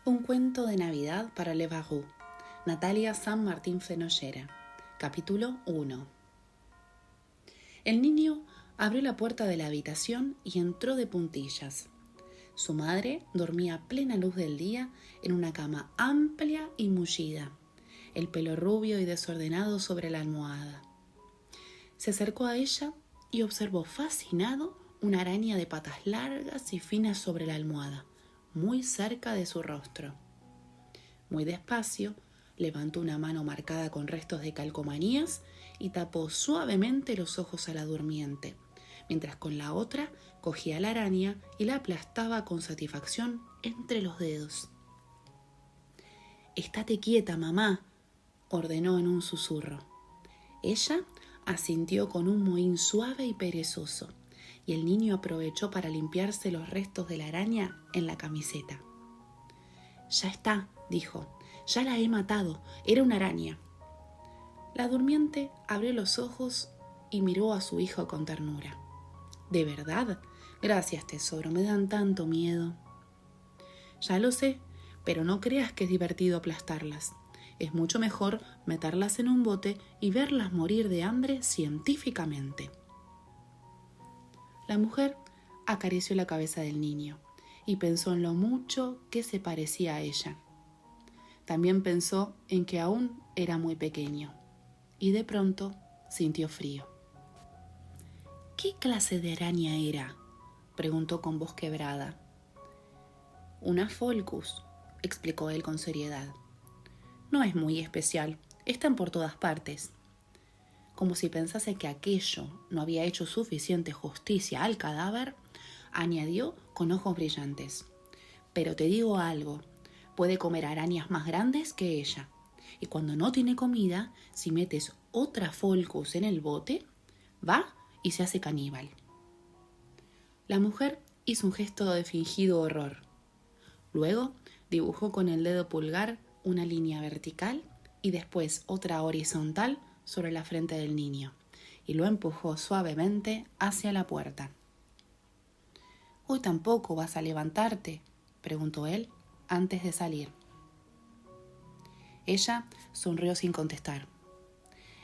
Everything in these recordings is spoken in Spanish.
Un cuento de Navidad para Le Barou, Natalia San Martín Fenollera. Capítulo 1. El niño abrió la puerta de la habitación y entró de puntillas. Su madre dormía a plena luz del día en una cama amplia y mullida, el pelo rubio y desordenado sobre la almohada. Se acercó a ella y observó fascinado una araña de patas largas y finas sobre la almohada, muy cerca de su rostro. Muy despacio, levantó una mano marcada con restos de calcomanías y tapó suavemente los ojos a la durmiente, mientras con la otra cogía la araña y la aplastaba con satisfacción entre los dedos. «Estate quieta, mamá», ordenó en un susurro. Ella asintió con un mohín suave y perezoso, y el niño aprovechó para limpiarse los restos de la araña en la camiseta. «Ya está», dijo, «ya la he matado, era una araña». La durmiente abrió los ojos y miró a su hijo con ternura. «¿De verdad? Gracias, tesoro, me dan tanto miedo». «Ya lo sé, pero no creas que es divertido aplastarlas. Es mucho mejor meterlas en un bote y verlas morir de hambre científicamente». La mujer acarició la cabeza del niño y pensó en lo mucho que se parecía a ella. También pensó en que aún era muy pequeño y de pronto sintió frío. «¿Qué clase de araña era?», preguntó con voz quebrada. «Una Pholcus», explicó él con seriedad. «No es muy especial, están por todas partes». Como si pensase que aquello no había hecho suficiente justicia al cadáver, añadió con ojos brillantes. «Pero te digo algo, puede comer arañas más grandes que ella. Y cuando no tiene comida, si metes otra Pholcus en el bote, va y se hace caníbal». La mujer hizo un gesto de fingido horror. Luego dibujó con el dedo pulgar una línea vertical y después otra horizontal sobre la frente del niño, y lo empujó suavemente hacia la puerta. «¿Hoy tampoco vas a levantarte?», preguntó él antes de salir. Ella sonrió sin contestar.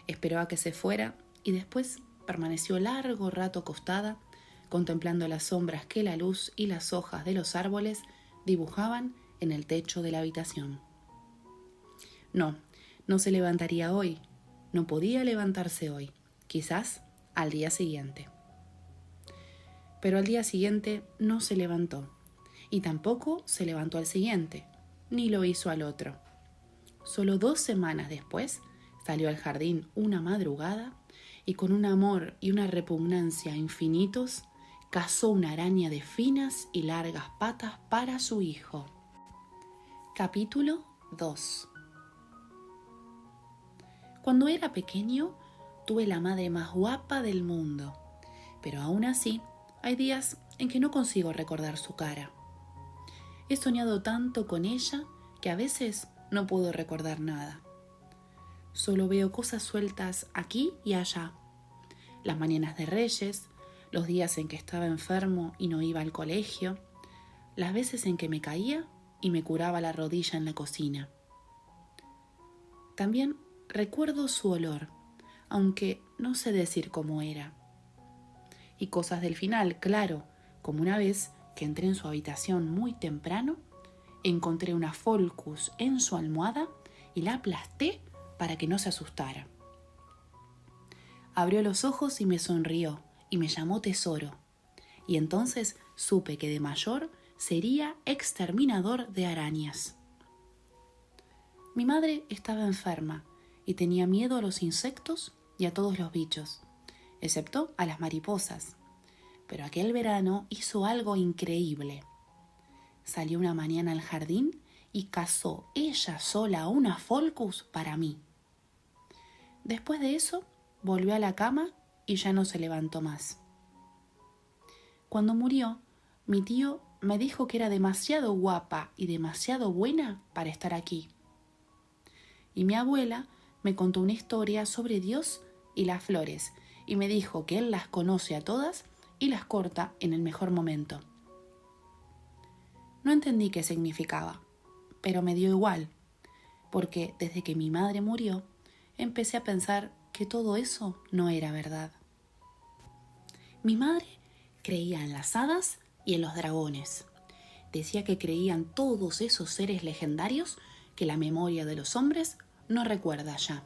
Esperó a que se fuera y después permaneció largo rato acostada, contemplando las sombras que la luz y las hojas de los árboles dibujaban en el techo de la habitación. No se levantaría hoy. No podía levantarse hoy, quizás al día siguiente. Pero al día siguiente no se levantó, y tampoco se levantó al siguiente, ni lo hizo al otro. Solo 2 semanas después salió al jardín una madrugada y con un amor y una repugnancia infinitos cazó una araña de finas y largas patas para su hijo. Capítulo 2. Cuando era pequeño, tuve la madre más guapa del mundo, pero aún así hay días en que no consigo recordar su cara. He soñado tanto con ella que a veces no puedo recordar nada. Solo veo cosas sueltas aquí y allá. Las mañanas de Reyes, los días en que estaba enfermo y no iba al colegio, las veces en que me caía y me curaba la rodilla en la cocina. También recuerdo su olor, aunque no sé decir cómo era. Y cosas del final, claro, como una vez que entré en su habitación muy temprano, encontré una Pholcus en su almohada y la aplasté para que no se asustara. Abrió los ojos y me sonrió y me llamó tesoro. Y entonces supe que de mayor sería exterminador de arañas. Mi madre estaba enferma y tenía miedo a los insectos y a todos los bichos, excepto a las mariposas. Pero aquel verano hizo algo increíble. Salió una mañana al jardín y cazó ella sola una Pholcus para mí. Después de eso, volvió a la cama y ya no se levantó más. Cuando murió, mi tío me dijo que era demasiado guapa y demasiado buena para estar aquí. Y mi abuela me contó una historia sobre Dios y las flores y me dijo que Él las conoce a todas y las corta en el mejor momento. No entendí qué significaba, pero me dio igual, porque desde que mi madre murió, empecé a pensar que todo eso no era verdad. Mi madre creía en las hadas y en los dragones. Decía que creía en todos esos seres legendarios que la memoria de los hombres no recuerda ya.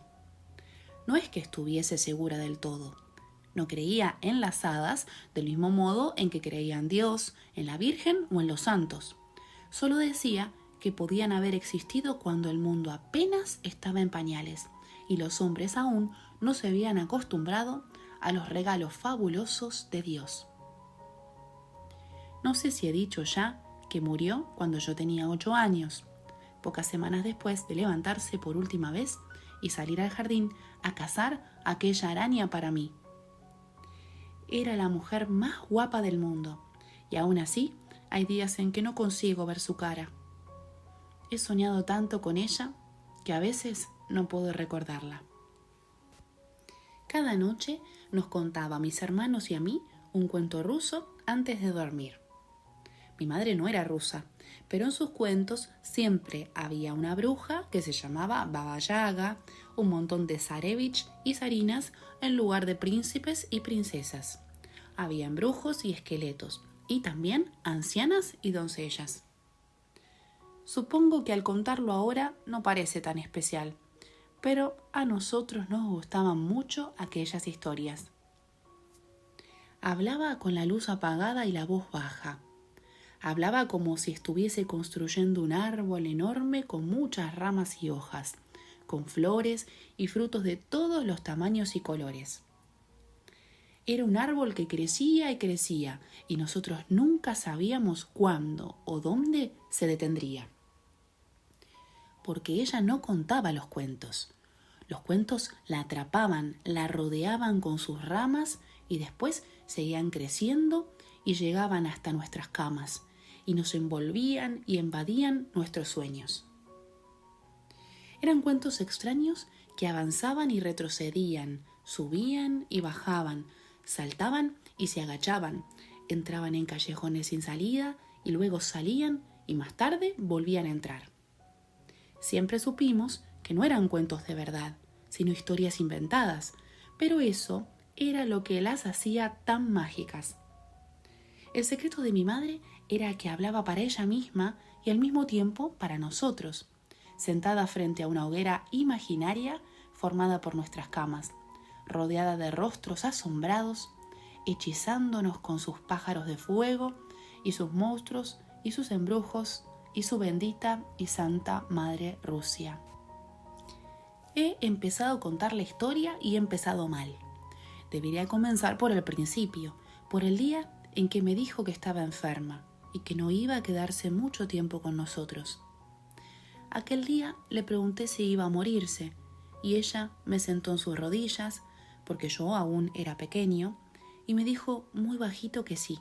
No es que estuviese segura del todo. No creía en las hadas del mismo modo en que creía en Dios, en la Virgen o en los santos. Solo decía que podían haber existido cuando el mundo apenas estaba en pañales y los hombres aún no se habían acostumbrado a los regalos fabulosos de Dios. No sé si he dicho ya que murió cuando yo tenía 8 años, pocas semanas después de levantarse por última vez y salir al jardín a cazar aquella araña para mí. Era la mujer más guapa del mundo, y aún así hay días en que no consigo ver su cara. He soñado tanto con ella que a veces no puedo recordarla. Cada noche nos contaba a mis hermanos y a mí un cuento ruso antes de dormir. Mi madre no era rusa, pero en sus cuentos siempre había una bruja que se llamaba Baba Yaga, un montón de zarevich y zarinas en lugar de príncipes y princesas. Había embrujos y esqueletos, y también ancianas y doncellas. Supongo que al contarlo ahora no parece tan especial, pero a nosotros nos gustaban mucho aquellas historias. Hablaba con la luz apagada y la voz baja. Hablaba como si estuviese construyendo un árbol enorme con muchas ramas y hojas, con flores y frutos de todos los tamaños y colores. Era un árbol que crecía y crecía, y nosotros nunca sabíamos cuándo o dónde se detendría. Porque ella no contaba los cuentos. Los cuentos la atrapaban, la rodeaban con sus ramas y después seguían creciendo y llegaban hasta nuestras camas y nos envolvían y invadían nuestros sueños. Eran cuentos extraños que avanzaban y retrocedían, subían y bajaban, saltaban y se agachaban, entraban en callejones sin salida y luego salían y más tarde volvían a entrar. Siempre supimos que no eran cuentos de verdad, sino historias inventadas, pero eso era lo que las hacía tan mágicas. El secreto de mi madre era que hablaba para ella misma y al mismo tiempo para nosotros, sentada frente a una hoguera imaginaria formada por nuestras camas, rodeada de rostros asombrados, hechizándonos con sus pájaros de fuego y sus monstruos y sus embrujos y su bendita y santa madre Rusia. He empezado a contar la historia y he empezado mal. Debería comenzar por el principio, por el día en que me dijo que estaba enferma y que no iba a quedarse mucho tiempo con nosotros. Aquel día le pregunté si iba a morirse y ella me sentó en sus rodillas, porque yo aún era pequeño, y me dijo muy bajito que sí.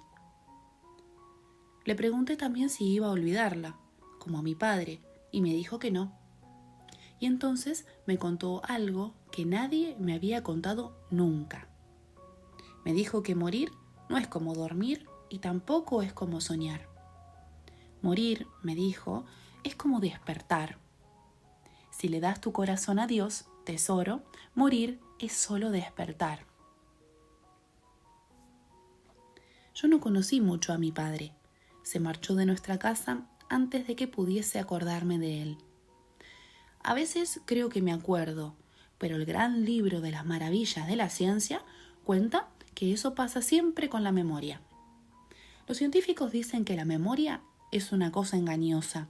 Le pregunté también si iba a olvidarla, como a mi padre, y me dijo que no. Y entonces me contó algo que nadie me había contado nunca. Me dijo que morir no es como dormir y tampoco es como soñar. Morir, me dijo, es como despertar. Si le das tu corazón a Dios, tesoro, morir es solo despertar. Yo no conocí mucho a mi padre. Se marchó de nuestra casa antes de que pudiese acordarme de él. A veces creo que me acuerdo, pero el gran libro de las maravillas de la ciencia cuenta que eso pasa siempre con la memoria. Los científicos dicen que la memoria es una cosa engañosa,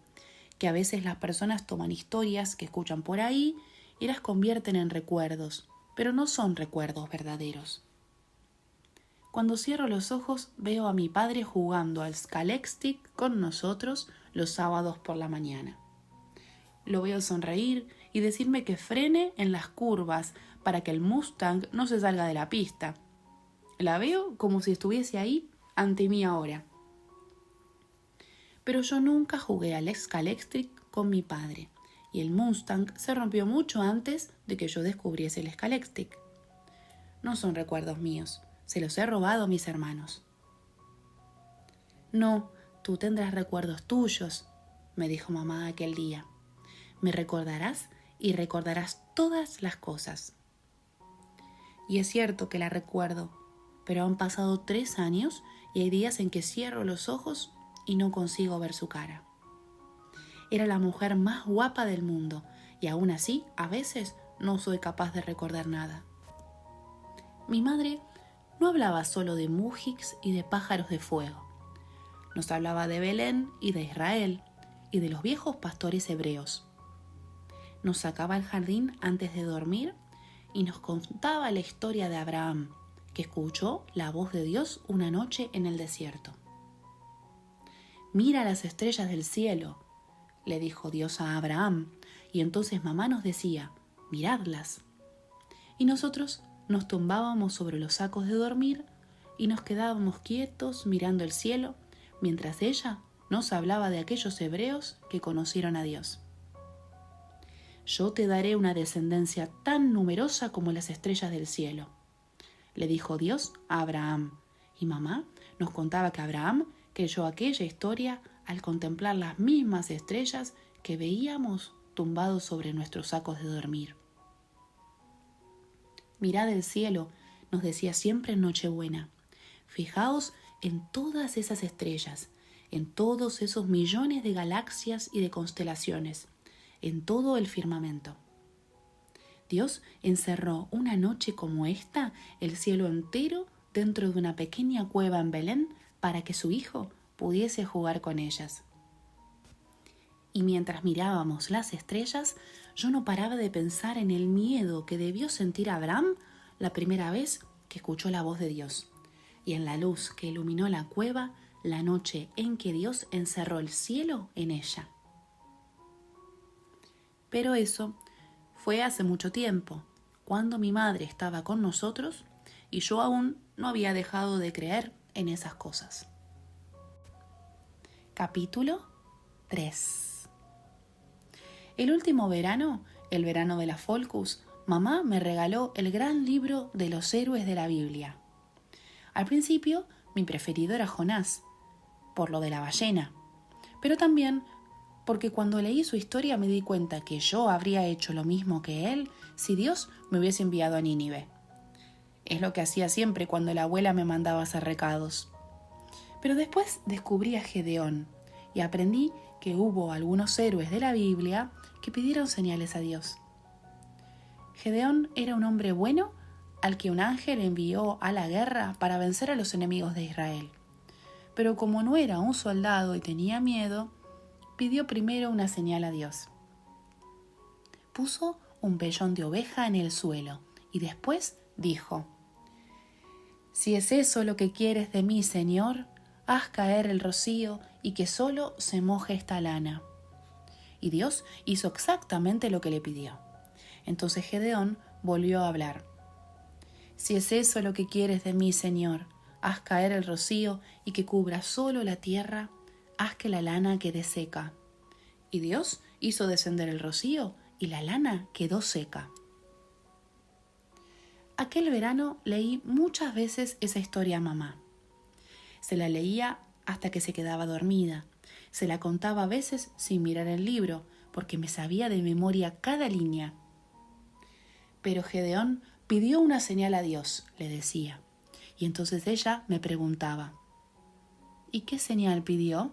que a veces las personas toman historias que escuchan por ahí y las convierten en recuerdos, pero no son recuerdos verdaderos. Cuando cierro los ojos veo a mi padre jugando al Skalextric con nosotros los sábados por la mañana. Lo veo sonreír y decirme que frene en las curvas para que el Mustang no se salga de la pista. La veo como si estuviese ahí ante mí ahora. Pero yo nunca jugué al Skalextric con mi padre y el Mustang se rompió mucho antes de que yo descubriese el Skalextric. No son recuerdos míos, se los he robado a mis hermanos. No, tú tendrás recuerdos tuyos, me dijo mamá aquel día. Me recordarás y recordarás todas las cosas. Y es cierto que la recuerdo, pero han pasado 3 años y hay días en que cierro los ojos y no consigo ver su cara. Era la mujer más guapa del mundo y aún así, a veces, no soy capaz de recordar nada. Mi madre no hablaba solo de mújics y de pájaros de fuego. Nos hablaba de Belén y de Israel y de los viejos pastores hebreos. Nos sacaba al jardín antes de dormir y nos contaba la historia de Abraham, que escuchó la voz de Dios una noche en el desierto. Mira las estrellas del cielo, le dijo Dios a Abraham, y entonces mamá nos decía, miradlas. Y nosotros nos tumbábamos sobre los sacos de dormir y nos quedábamos quietos mirando el cielo mientras ella nos hablaba de aquellos hebreos que conocieron a Dios. Yo te daré una descendencia tan numerosa como las estrellas del cielo, le dijo Dios a Abraham, y mamá nos contaba que Abraham creyó aquella historia al contemplar las mismas estrellas que veíamos tumbados sobre nuestros sacos de dormir. Mirad el cielo, nos decía siempre en Nochebuena. Fijaos en todas esas estrellas, en todos esos millones de galaxias y de constelaciones, en todo el firmamento. Dios encerró una noche como esta el cielo entero dentro de una pequeña cueva en Belén para que su hijo pudiese jugar con ellas. Y mientras mirábamos las estrellas, yo no paraba de pensar en el miedo que debió sentir Abraham la primera vez que escuchó la voz de Dios, y en la luz que iluminó la cueva la noche en que Dios encerró el cielo en ella. Pero eso fue hace mucho tiempo, cuando mi madre estaba con nosotros y yo aún no había dejado de creer en esas cosas. Capítulo 3. El último verano, el verano de la Folcus, mamá me regaló el gran libro de los héroes de la Biblia. Al principio, mi preferido era Jonás, por lo de la ballena, pero también porque cuando leí su historia me di cuenta que yo habría hecho lo mismo que él si Dios me hubiese enviado a Nínive. Es lo que hacía siempre cuando la abuela me mandaba a hacer recados. Pero después descubrí a Gedeón y aprendí que hubo algunos héroes de la Biblia que pidieron señales a Dios. Gedeón era un hombre bueno al que un ángel envió a la guerra para vencer a los enemigos de Israel. Pero como no era un soldado y tenía miedo, pidió primero una señal a Dios. Puso un vellón de oveja en el suelo y después dijo: «Si es eso lo que quieres de mí, Señor, haz caer el rocío y que solo se moje esta lana». Y Dios hizo exactamente lo que le pidió. Entonces Gedeón volvió a hablar: «Si es eso lo que quieres de mí, Señor, haz caer el rocío y que cubra solo la tierra, haz que la lana quede seca». Y Dios hizo descender el rocío y la lana quedó seca. Aquel verano leí muchas veces esa historia a mamá. Se la leía hasta que se quedaba dormida. Se la contaba a veces sin mirar el libro, porque me sabía de memoria cada línea. Pero Gedeón pidió una señal a Dios, le decía. Y entonces ella me preguntaba: «¿Y qué señal pidió?».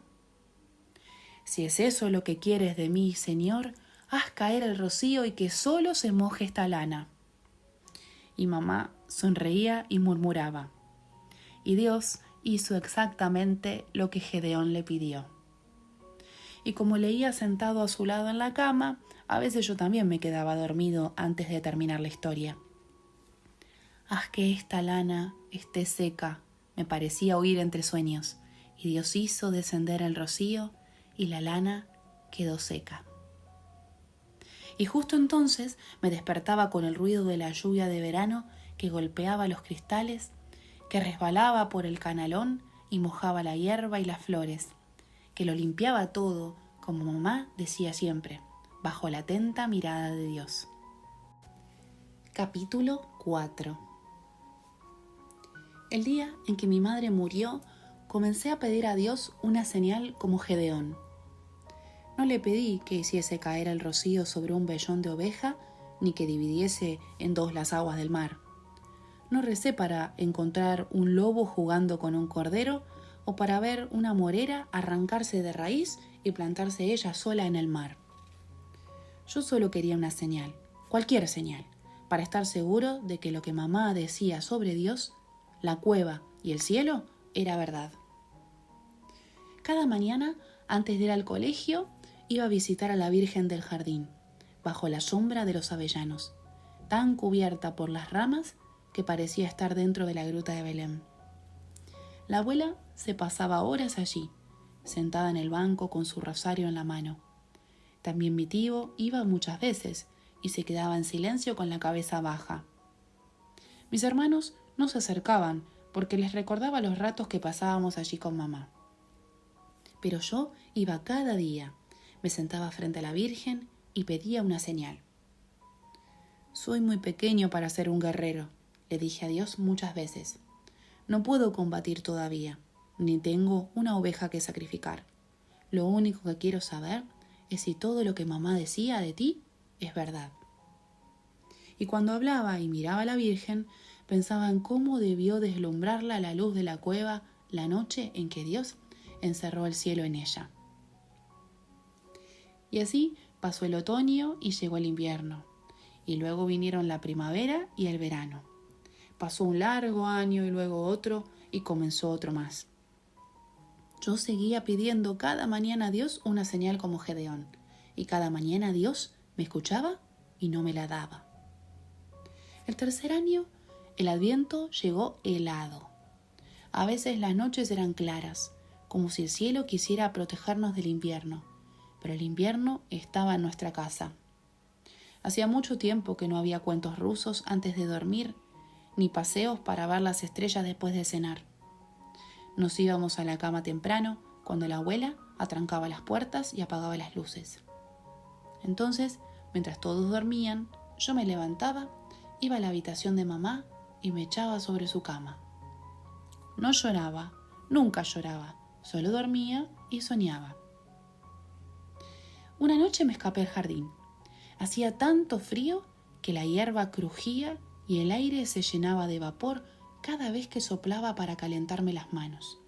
«Si es eso lo que quieres de mí, Señor, haz caer el rocío y que solo se moje esta lana». Y mamá sonreía y murmuraba. Y Dios hizo exactamente lo que Gedeón le pidió. Y como leía sentado a su lado en la cama, a veces yo también me quedaba dormido antes de terminar la historia. «Haz que esta lana esté seca», me parecía oír entre sueños, y Dios hizo descender el rocío y la lana quedó seca. Y justo entonces me despertaba con el ruido de la lluvia de verano que golpeaba los cristales, que resbalaba por el canalón y mojaba la hierba y las flores, que lo limpiaba todo, como mamá decía siempre, bajo la atenta mirada de Dios. Capítulo 4. El día en que mi madre murió, comencé a pedir a Dios una señal como Gedeón. No le pedí que hiciese caer el rocío sobre un vellón de oveja, ni que dividiese en dos las aguas del mar. No recé para encontrar un lobo jugando con un cordero, o para ver una morera arrancarse de raíz y plantarse ella sola en el mar. Yo solo quería una señal, cualquier señal, para estar seguro de que lo que mamá decía sobre Dios, la cueva y el cielo era verdad. Cada mañana, antes de ir al colegio, iba a visitar a la Virgen del Jardín, bajo la sombra de los avellanos, tan cubierta por las ramas que parecía estar dentro de la gruta de Belén. La abuela se pasaba horas allí, sentada en el banco con su rosario en la mano. También mi tío iba muchas veces y se quedaba en silencio con la cabeza baja. Mis hermanos no se acercaban porque les recordaba los ratos que pasábamos allí con mamá. Pero yo iba cada día, me sentaba frente a la Virgen y pedía una señal. Soy muy pequeño para ser un guerrero, le dije a Dios muchas veces. No puedo combatir todavía, ni tengo una oveja que sacrificar. Lo único que quiero saber es si todo lo que mamá decía de ti es verdad. Y cuando hablaba y miraba a la Virgen, pensaba en cómo debió deslumbrarla la luz de la cueva la noche en que Dios encerró el cielo en ella. Y así pasó el otoño y llegó el invierno, y luego vinieron la primavera y el verano. Pasó un largo año y luego otro, y comenzó otro más. Yo seguía pidiendo cada mañana a Dios una señal como Gedeón, y cada mañana Dios me escuchaba y no me la daba. El tercer año, el Adviento llegó helado. A veces las noches eran claras, como si el cielo quisiera protegernos del invierno, pero el invierno estaba en nuestra casa. Hacía mucho tiempo que no había cuentos rusos antes de dormir, ni paseos para ver las estrellas después de cenar. Nos íbamos a la cama temprano, cuando la abuela atrancaba las puertas y apagaba las luces. Entonces, mientras todos dormían, yo me levantaba, iba a la habitación de mamá y me echaba sobre su cama. No lloraba, nunca lloraba, solo dormía y soñaba. Una noche me escapé al jardín. Hacía tanto frío que la hierba crujía y el aire se llenaba de vapor cada vez que soplaba para calentarme las manos.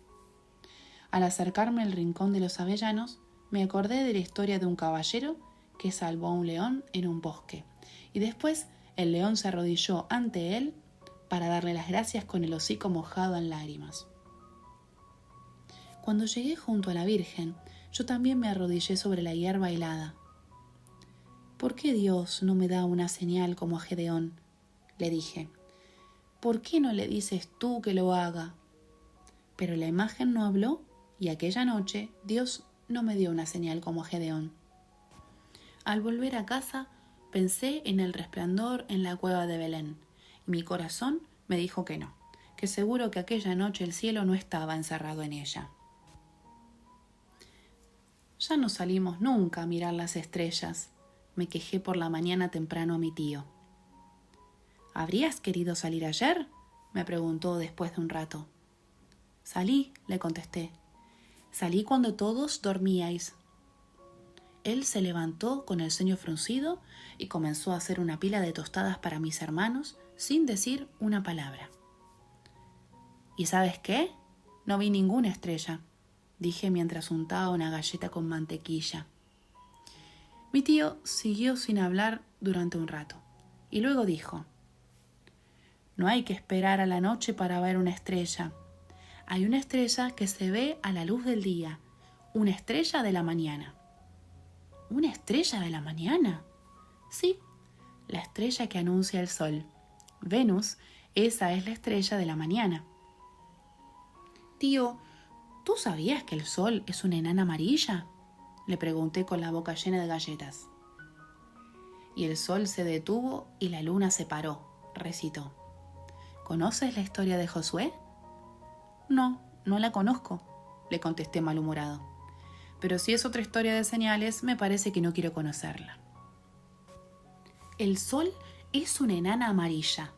Al acercarme al rincón de los avellanos, me acordé de la historia de un caballero que salvó a un león en un bosque, y después el león se arrodilló ante él para darle las gracias con el hocico mojado en lágrimas. Cuando llegué junto a la Virgen, yo también me arrodillé sobre la hierba helada. ¿Por qué Dios no me da una señal como a Gedeón?, le dije. ¿Por qué no le dices tú que lo haga? Pero la imagen no habló y aquella noche Dios no me dio una señal como a Gedeón. Al volver a casa pensé en el resplandor en la cueva de Belén y mi corazón me dijo que no, que seguro que aquella noche el cielo no estaba encerrado en ella. Ya no salimos nunca a mirar las estrellas, me quejé por la mañana temprano a mi tío. ¿Habrías querido salir ayer?, me preguntó después de un rato. Salí, le contesté. Salí cuando todos dormíais. Él se levantó con el ceño fruncido y comenzó a hacer una pila de tostadas para mis hermanos sin decir una palabra. ¿Y sabes qué? No vi ninguna estrella, dije mientras untaba una galleta con mantequilla. Mi tío siguió sin hablar durante un rato y luego dijo: no hay que esperar a la noche para ver una estrella. Hay una estrella que se ve a la luz del día, una estrella de la mañana. ¿Una estrella de la mañana? Sí, la estrella que anuncia el sol. Venus, esa es la estrella de la mañana. Tío, ¿tú sabías que el sol es una enana amarilla?, le pregunté con la boca llena de galletas. Y el sol se detuvo y la luna se paró, recitó. ¿Conoces la historia de Josué? No, no la conozco, le contesté malhumorado. Pero si es otra historia de señales, me parece que no quiero conocerla. El sol es una enana amarilla,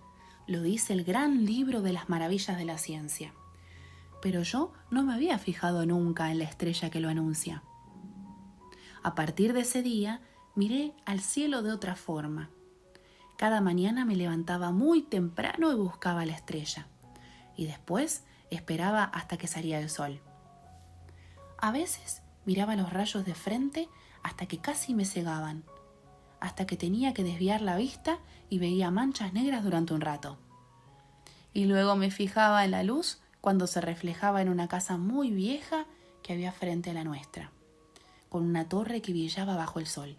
lo dice el gran libro de las maravillas de la ciencia. Pero yo no me había fijado nunca en la estrella que lo anuncia. A partir de ese día, miré al cielo de otra forma. Cada mañana me levantaba muy temprano y buscaba la estrella. Y después esperaba hasta que salía el sol. A veces miraba los rayos de frente hasta que casi me cegaban, hasta que tenía que desviar la vista y veía manchas negras durante un rato. Y luego me fijaba en la luz cuando se reflejaba en una casa muy vieja que había frente a la nuestra, con una torre que brillaba bajo el sol.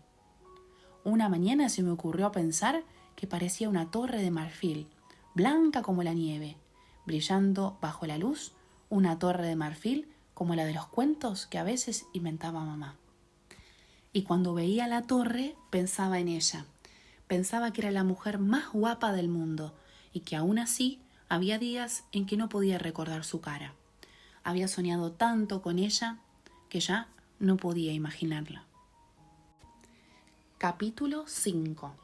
Una mañana se me ocurrió pensar que parecía una torre de marfil, blanca como la nieve, brillando bajo la luz, una torre de marfil como la de los cuentos que a veces inventaba mamá. Y cuando veía la torre, pensaba en ella. Pensaba que era la mujer más guapa del mundo y que aún así había días en que no podía recordar su cara. Había soñado tanto con ella que ya no podía imaginarla. Capítulo 5.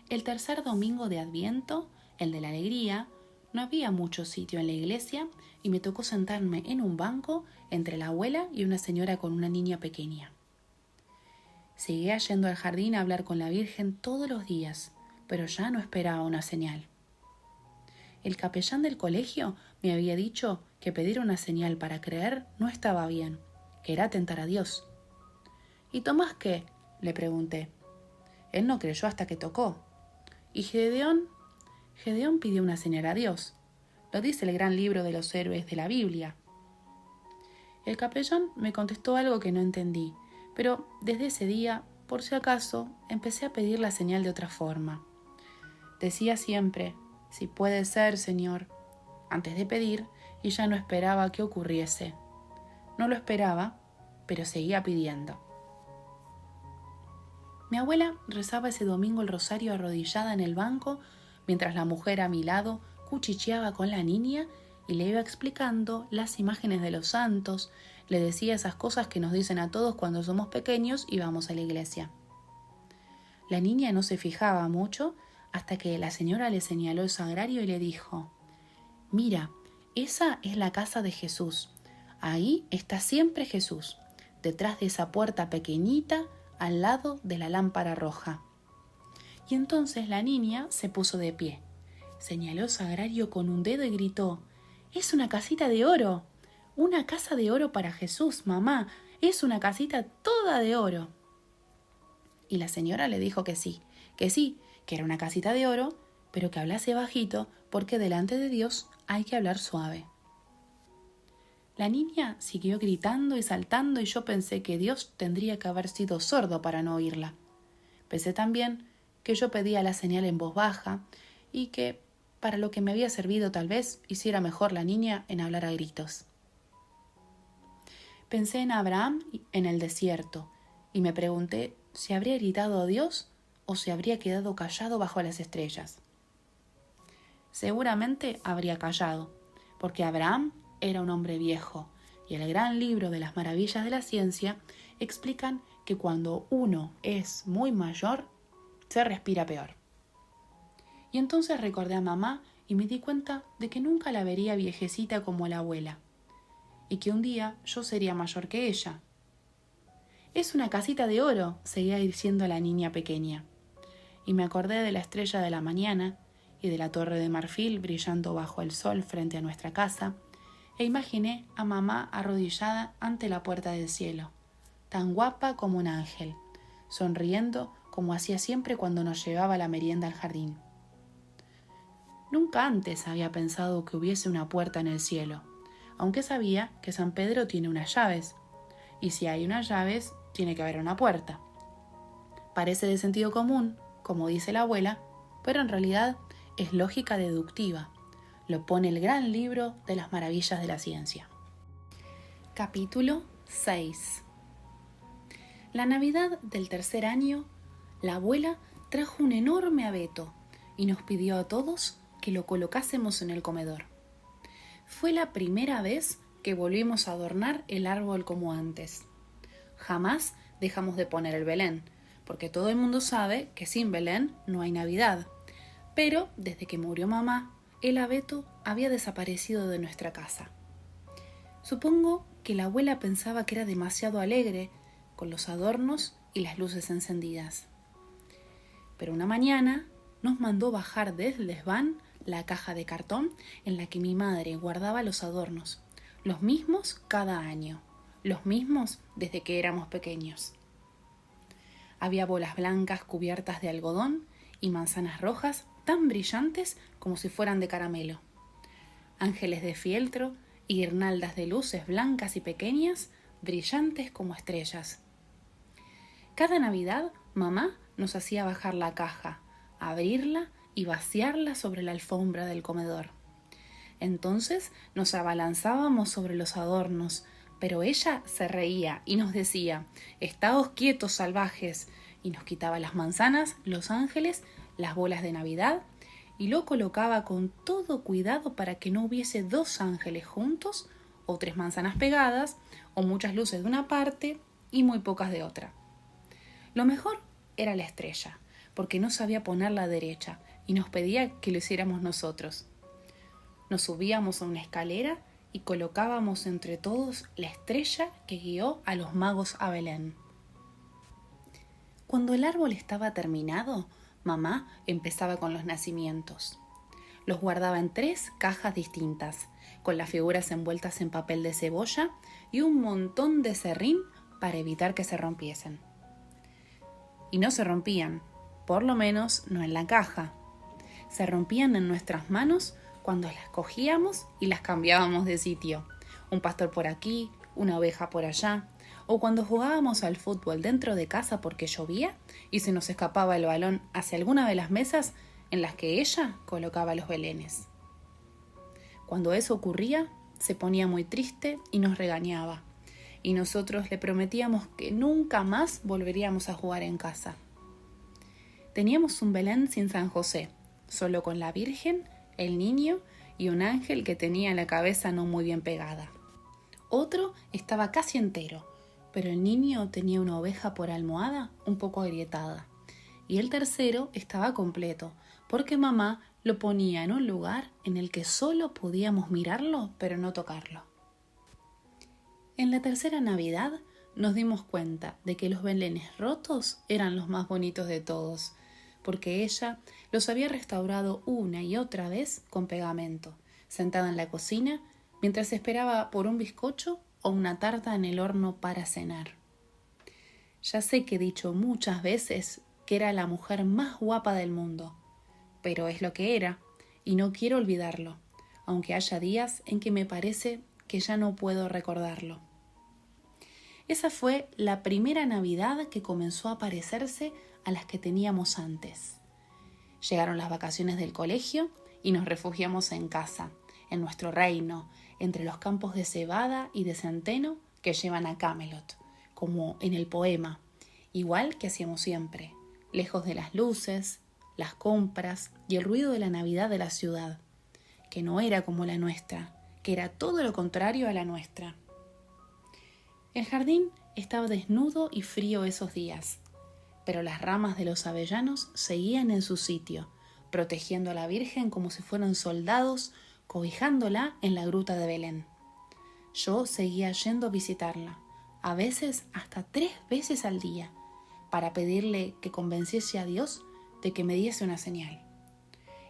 El tercer domingo de Adviento, el de la alegría, no había mucho sitio en la iglesia y me tocó sentarme en un banco entre la abuela y una señora con una niña pequeña. Seguía yendo al jardín a hablar con la Virgen todos los días, pero ya no esperaba una señal. El capellán del colegio me había dicho que pedir una señal para creer no estaba bien, que era tentar a Dios. ¿Y Tomás qué?, le pregunté. Él no creyó hasta que tocó. ¿Y Gedeón? Gedeón pidió una señal a Dios. Lo dice el gran libro de los héroes de la Biblia. El capellán me contestó algo que no entendí, pero desde ese día, por si acaso, empecé a pedir la señal de otra forma. Decía siempre, si puede ser, Señor, antes de pedir, y ya no esperaba que ocurriese. No lo esperaba, pero seguía pidiendo. Mi abuela rezaba ese domingo el rosario arrodillada en el banco, mientras la mujer a mi lado cuchicheaba con la niña y le iba explicando las imágenes de los santos, le decía esas cosas que nos dicen a todos cuando somos pequeños y vamos a la iglesia. La niña no se fijaba mucho hasta que la señora le señaló el sagrario y le dijo: «Mira, esa es la casa de Jesús. Ahí está siempre Jesús, detrás de esa puerta pequeñita, al lado de la lámpara roja». Y entonces la niña se puso de pie, señaló el sagrario con un dedo y gritó: «¡Es una casita de oro! ¡Una casa de oro para Jesús, mamá! ¡Es una casita toda de oro!». Y la señora le dijo que sí, que era una casita de oro, pero que hablase bajito porque delante de Dios hay que hablar suave. La niña siguió gritando y saltando y yo pensé que Dios tendría que haber sido sordo para no oírla. Pensé también que yo pedía la señal en voz baja y que, para lo que me había servido tal vez, hiciera mejor la niña en hablar a gritos. Pensé en Abraham en el desierto y me pregunté si habría gritado a Dios o si habría quedado callado bajo las estrellas. Seguramente habría callado, porque Abraham era un hombre viejo y el gran libro de las maravillas de la ciencia explican que cuando uno es muy mayor, se respira peor. Y entonces recordé a mamá y me di cuenta de que nunca la vería viejecita como la abuela, y que un día yo sería mayor que ella. «Es una casita de oro», seguía diciendo la niña pequeña, y me acordé de la estrella de la mañana y de la torre de marfil brillando bajo el sol frente a nuestra casa, e imaginé a mamá arrodillada ante la puerta del cielo, tan guapa como un ángel, sonriendo como hacía siempre cuando nos llevaba la merienda al jardín. Nunca antes había pensado que hubiese una puerta en el cielo, aunque sabía que San Pedro tiene unas llaves, y si hay unas llaves, tiene que haber una puerta. Parece de sentido común, como dice la abuela, pero en realidad es lógica deductiva. Lo pone el gran libro de las maravillas de la ciencia. Capítulo 6. La Navidad del tercer año, la abuela trajo un enorme abeto y nos pidió a todos que lo colocásemos en el comedor. Fue la primera vez que volvimos a adornar el árbol como antes. Jamás dejamos de poner el Belén, porque todo el mundo sabe que sin Belén no hay Navidad. Pero desde que murió mamá, el abeto había desaparecido de nuestra casa. Supongo que la abuela pensaba que era demasiado alegre, con los adornos y las luces encendidas. Pero una mañana nos mandó bajar desde el desván la caja de cartón en la que mi madre guardaba los adornos, los mismos cada año, los mismos desde que éramos pequeños. Había bolas blancas cubiertas de algodón y manzanas rojas tan brillantes como si fueran de caramelo, ángeles de fieltro y guirnaldas de luces blancas y pequeñas, brillantes como estrellas. Cada Navidad, mamá nos hacía bajar la caja, abrirla y vaciarla sobre la alfombra del comedor. Entonces nos abalanzábamos sobre los adornos, pero ella se reía y nos decía: «Estáos quietos, salvajes», y nos quitaba las manzanas, los ángeles, las bolas de Navidad, y lo colocaba con todo cuidado para que no hubiese 2 ángeles juntos, o 3 manzanas pegadas, o muchas luces de una parte y muy pocas de otra. Lo mejor era la estrella, porque no sabía ponerla derecha y nos pedía que lo hiciéramos nosotros. Nos subíamos a una escalera y colocábamos entre todos la estrella que guió a los magos a Belén. Cuando el árbol estaba terminado, mamá empezaba con los nacimientos. Los guardaba en 3 cajas distintas, con las figuras envueltas en papel de cebolla y un montón de serrín para evitar que se rompiesen. Y no se rompían, por lo menos no en la caja. Se rompían en nuestras manos cuando las cogíamos y las cambiábamos de sitio. Un pastor por aquí, una oveja por allá, o cuando jugábamos al fútbol dentro de casa porque llovía y se nos escapaba el balón hacia alguna de las mesas en las que ella colocaba los belenes. Cuando eso ocurría, se ponía muy triste y nos regañaba, y nosotros le prometíamos que nunca más volveríamos a jugar en casa. Teníamos un Belén sin San José, solo con la Virgen, el niño y un ángel que tenía la cabeza no muy bien pegada. Otro estaba casi entero, pero el niño tenía una oveja por almohada un poco agrietada. Y el tercero estaba completo, porque mamá lo ponía en un lugar en el que solo podíamos mirarlo, pero no tocarlo. En la tercera Navidad nos dimos cuenta de que los belenes rotos eran los más bonitos de todos, porque ella los había restaurado una y otra vez con pegamento, sentada en la cocina, mientras esperaba por un bizcocho o una tarta en el horno para cenar. Ya sé que he dicho muchas veces que era la mujer más guapa del mundo, pero es lo que era, y no quiero olvidarlo, aunque haya días en que me parece que ya no puedo recordarlo. Esa fue la primera Navidad que comenzó a parecerse a las que teníamos antes. Llegaron las vacaciones del colegio y nos refugiamos en casa, en nuestro reino, entre los campos de cebada y de centeno que llevan a Camelot, como en el poema, igual que hacíamos siempre, lejos de las luces, las compras y el ruido de la Navidad de la ciudad, que no era como la nuestra, que era todo lo contrario a la nuestra. El jardín estaba desnudo y frío esos días, pero las ramas de los avellanos seguían en su sitio, protegiendo a la Virgen como si fueran soldados, cobijándola en la gruta de Belén. Yo seguía yendo a visitarla, a veces hasta 3 veces al día, para pedirle que convenciese a Dios de que me diese una señal.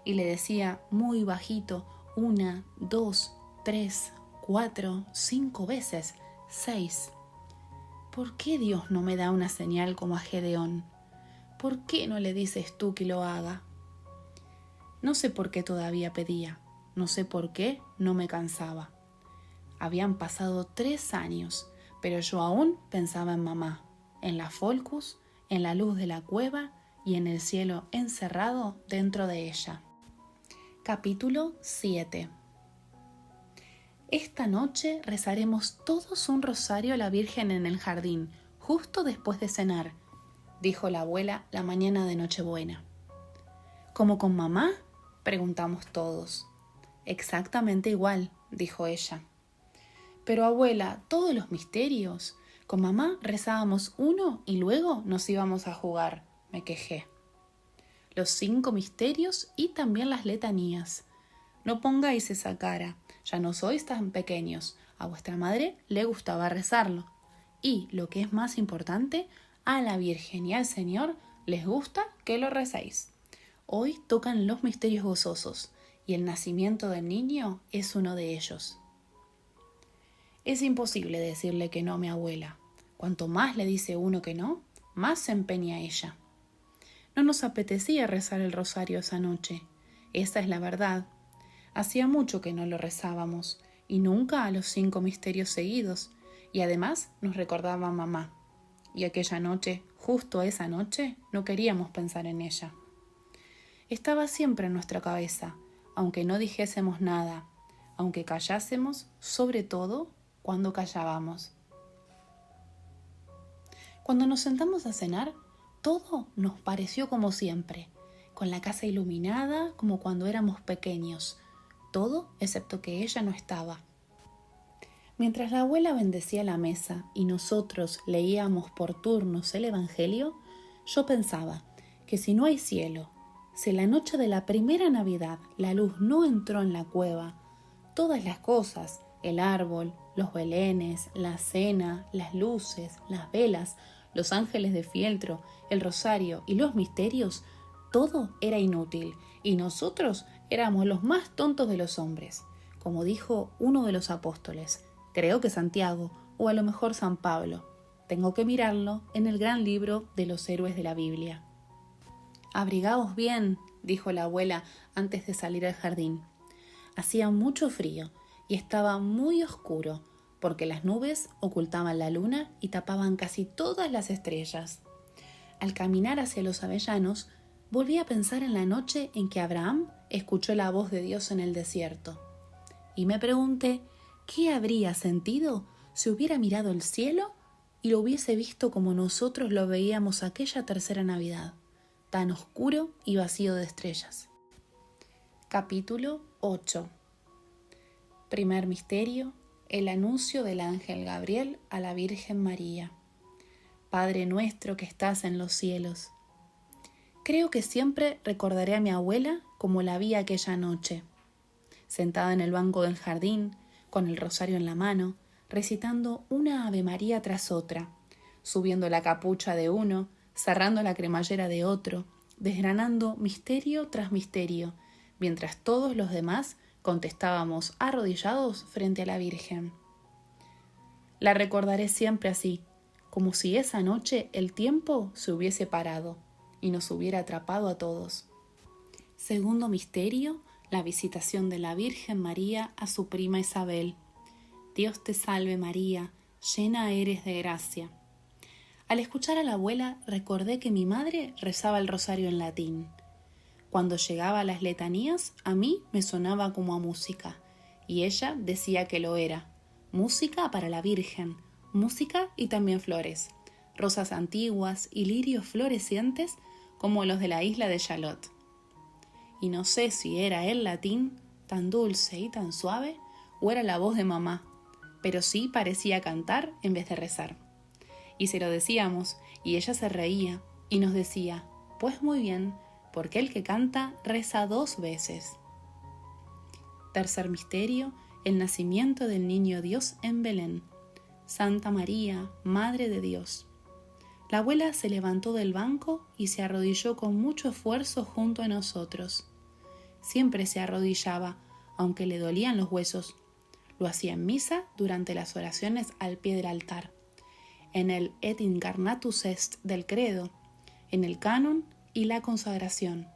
Y le decía muy bajito 1, 2, 3, 4, 5 veces, 6. ¿Por qué Dios no me da una señal como a Gedeón? ¿Por qué no le dices tú que lo haga? No sé por qué todavía pedía, no sé por qué no me cansaba. Habían pasado 3 años, pero yo aún pensaba en mamá, en la Folcus, en la luz de la cueva y en el cielo encerrado dentro de ella. Capítulo 7. Esta noche rezaremos todos un rosario a la Virgen en el jardín, justo después de cenar, dijo la abuela la mañana de Nochebuena. ¿Cómo con mamá?, preguntamos todos. Exactamente igual, dijo ella. Pero abuela, todos los misterios. Con mamá rezábamos uno y luego nos íbamos a jugar, me quejé. Los 5 misterios y también las letanías. No pongáis esa cara, ya no sois tan pequeños, A vuestra madre le gustaba rezarlo. Y, lo que es más importante, a la Virgen y al Señor les gusta que lo recéis. Hoy tocan los misterios gozosos y el nacimiento del niño es uno de ellos. Es imposible decirle que no a mi abuela. Cuanto más le dice uno que no, más se empeña ella. No nos apetecía rezar el rosario esa noche. Esa es la verdad. Hacía mucho que no lo rezábamos, y nunca a los 5 misterios seguidos, y además nos recordaba a mamá. Y aquella noche, justo esa noche, no queríamos pensar en ella. Estaba siempre en nuestra cabeza, aunque no dijésemos nada, aunque callásemos, sobre todo cuando callábamos. Cuando nos sentamos a cenar, todo nos pareció como siempre, con la casa iluminada como cuando éramos pequeños, todo excepto que ella no estaba. Mientras la abuela bendecía la mesa y nosotros leíamos por turnos el Evangelio, yo pensaba que si no hay cielo, si la noche de la primera Navidad la luz no entró en la cueva, todas las cosas, el árbol, los belenes, la cena, las luces, las velas, los ángeles de fieltro, el rosario y los misterios, todo era inútil y nosotros éramos los más tontos de los hombres. Como dijo uno de los apóstoles, creo que Santiago o a lo mejor San Pablo. Tengo que mirarlo en el gran libro de los héroes de la Biblia. Abrigaos bien, dijo la abuela antes de salir al jardín. Hacía mucho frío y estaba muy oscuro, porque las nubes ocultaban la luna y tapaban casi todas las estrellas. Al caminar hacia los avellanos, volví a pensar en la noche en que Abraham escuchó la voz de Dios en el desierto. Y me pregunté, ¿qué habría sentido si hubiera mirado el cielo y lo hubiese visto como nosotros lo veíamos aquella tercera Navidad, tan oscuro y vacío de estrellas? Capítulo 8. Primer misterio: el anuncio del ángel Gabriel a la Virgen María. Padre nuestro que estás en los cielos. Creo que siempre recordaré a mi abuela como la vi aquella noche, sentada en el banco del jardín, con el rosario en la mano, recitando una Ave María tras otra, subiendo la capucha de uno, cerrando la cremallera de otro, desgranando misterio tras misterio, mientras todos los demás contestábamos arrodillados frente a la Virgen. La recordaré siempre así, como si esa noche el tiempo se hubiese parado y nos hubiera atrapado a todos. Segundo misterio: la visitación de la Virgen María a su prima Isabel. Dios te salve María, llena eres de gracia. Al escuchar a la abuela recordé que mi madre rezaba el rosario en latín. Cuando llegaba a las letanías, a mí me sonaba como a música, y ella decía que lo era. Música para la Virgen, música y también flores, rosas antiguas y lirios florecientes como los de la isla de Shalott. Y no sé si era el latín, tan dulce y tan suave, o era la voz de mamá, pero sí parecía cantar en vez de rezar. Y se lo decíamos, y ella se reía, y nos decía, pues muy bien, porque el que canta reza 2 veces. Tercer misterio: el nacimiento del niño Dios en Belén. Santa María, Madre de Dios. La abuela se levantó del banco y se arrodilló con mucho esfuerzo junto a nosotros. Siempre se arrodillaba, aunque le dolían los huesos. Lo hacía en misa durante las oraciones al pie del altar, en el Et Incarnatus Est del credo, en el canon y la consagración,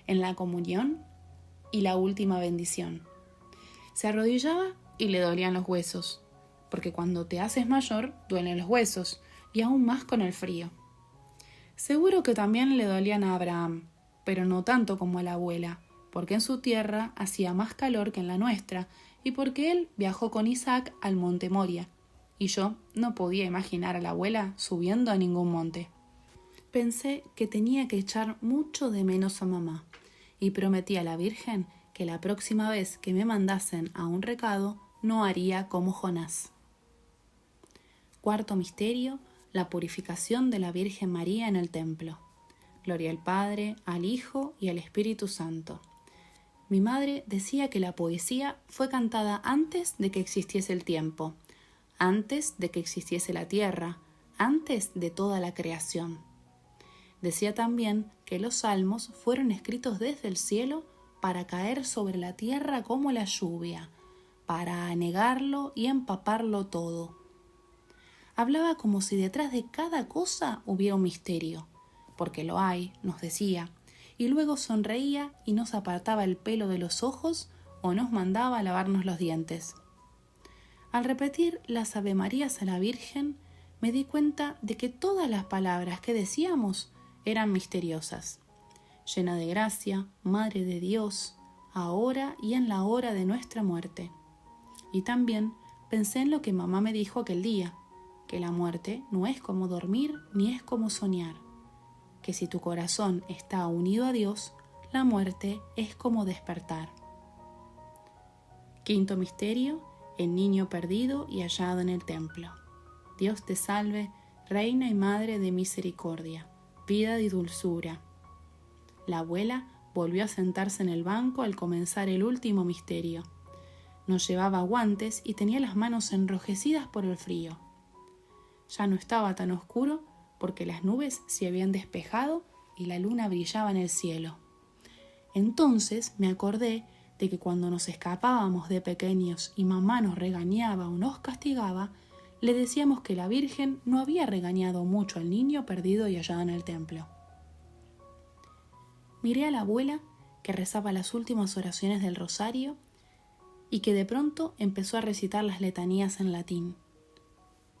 en la comunión y la última bendición. Se arrodillaba y le dolían los huesos, porque cuando te haces mayor duelen los huesos, y aún más con el frío. Seguro que también le dolían a Abraham, pero no tanto como a la abuela, porque en su tierra hacía más calor que en la nuestra, y porque él viajó con Isaac al monte Moria, y yo no podía imaginar a la abuela subiendo a ningún monte. Pensé que tenía que echar mucho de menos a mamá, y prometí a la Virgen que la próxima vez que me mandasen a un recado no haría como Jonás. Cuarto misterio: la purificación de la Virgen María en el templo. Gloria al Padre, al Hijo y al Espíritu Santo. Mi madre decía que la poesía fue cantada antes de que existiese el tiempo, antes de que existiese la tierra, antes de toda la creación. Decía también que los salmos fueron escritos desde el cielo para caer sobre la tierra como la lluvia, para anegarlo y empaparlo todo. Hablaba como si detrás de cada cosa hubiera un misterio, porque lo hay, nos decía, y luego sonreía y nos apartaba el pelo de los ojos o nos mandaba a lavarnos los dientes. Al repetir las Avemarías a la Virgen, me di cuenta de que todas las palabras que decíamos eran misteriosas. Llena de gracia, Madre de Dios, ahora y en la hora de nuestra muerte. Y también pensé en lo que mamá me dijo aquel día, que la muerte no es como dormir ni es como soñar, que si tu corazón está unido a Dios, la muerte es como despertar. Quinto misterio, el niño perdido y hallado en el templo. Dios te salve, Reina y Madre de misericordia, vida y dulzura. La abuela volvió a sentarse en el banco al comenzar el último misterio. No llevaba guantes y tenía las manos enrojecidas por el frío. Ya no estaba tan oscuro porque las nubes se habían despejado y la luna brillaba en el cielo. Entonces me acordé de que cuando nos escapábamos de pequeños y mamá nos regañaba o nos castigaba, le decíamos que la Virgen no había regañado mucho al niño perdido y hallado en el templo. Miré a la abuela que rezaba las últimas oraciones del rosario y que de pronto empezó a recitar las letanías en latín.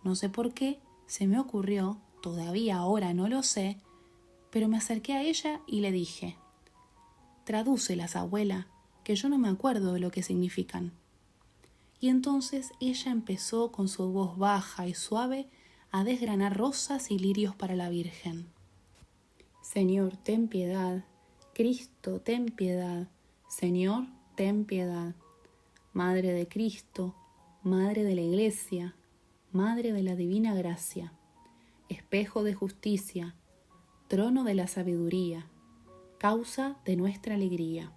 No sé por qué, se me ocurrió, todavía ahora no lo sé, pero me acerqué a ella y le dije: «Tradúcelas, abuela, que yo no me acuerdo de lo que significan». Y entonces ella empezó con su voz baja y suave a desgranar rosas y lirios para la Virgen. «Señor, ten piedad. Cristo, ten piedad. Señor, ten piedad. Madre de Cristo, Madre de la Iglesia, Madre de la Divina Gracia, espejo de justicia, trono de la sabiduría, causa de nuestra alegría».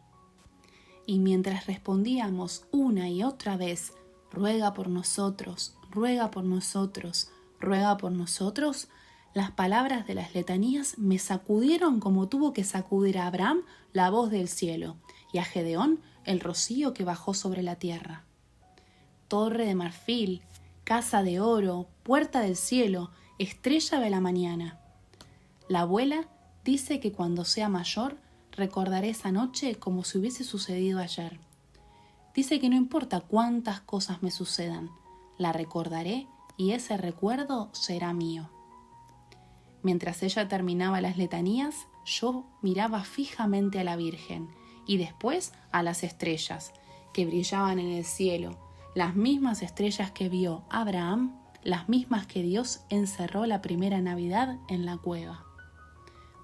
Y mientras respondíamos una y otra vez: «Ruega por nosotros, ruega por nosotros, ruega por nosotros», las palabras de las letanías me sacudieron como tuvo que sacudir a Abraham la voz del cielo y a Gedeón el rocío que bajó sobre la tierra. Torre de marfil, casa de oro, puerta del cielo, estrella de la mañana. La abuela dice que cuando sea mayor recordaré esa noche como si hubiese sucedido ayer. Dice que no importa cuántas cosas me sucedan, la recordaré y ese recuerdo será mío. Mientras ella terminaba las letanías, yo miraba fijamente a la Virgen y después a las estrellas que brillaban en el cielo, las mismas estrellas que vio Abraham, las mismas que Dios encerró la primera Navidad en la cueva.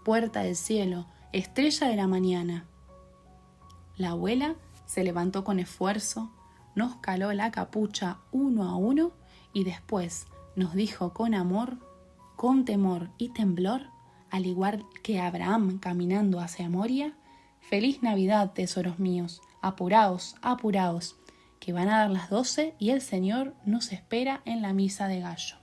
Puerta del cielo, estrella de la mañana. La abuela se levantó con esfuerzo, nos caló la capucha uno a uno y después nos dijo con amor, con temor y temblor, al igual que Abraham caminando hacia Moria: «Feliz Navidad, tesoros míos, apuraos, apuraos, que van a dar las 12 y el Señor nos espera en la misa de gallo».